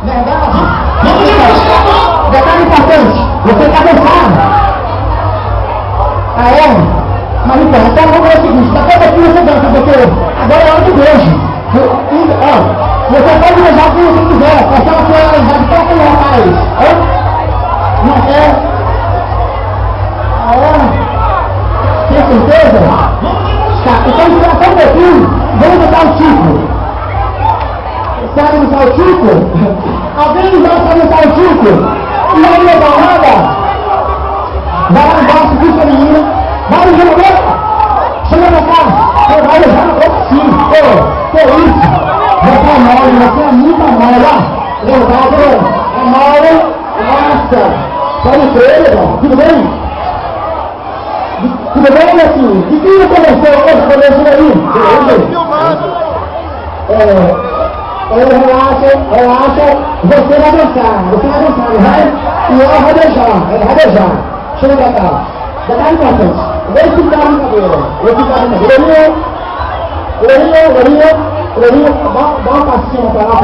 Verdade? Detalhe importante, você está dançando. Ah, é? Mas então, então vamos ver o seguinte, daqui a pouquinho você dança, porque agora é hora do beijo. Você pode beijar quem você quiser, passar a sua amizade para aquele rapaz. Não quer? Ah, é? Tem certeza? Tá, então espera só um pouquinho, vamos botar o tipo. Sabe dançar o tipo? Alguém não sabe dançar o tipo? E aí, meu camarada? Vai lá embaixo, puxa a menina. Vai no jogo, chega na cara. Vai beijar na boca sim. Que isso? Você é mole, você é muito mole, ó. Verdade, é mole. Nossa. Pode crer, irmão. Tudo bem? Tudo bem, meu filho? E quem começou hoje? Começou aí? Relaxa, você vai dançar, não vai? E ela vai beijar, Chega pra cá. Detalhe importante, vem ficar no cabelo, Lourinho, dá um passinho pra lá,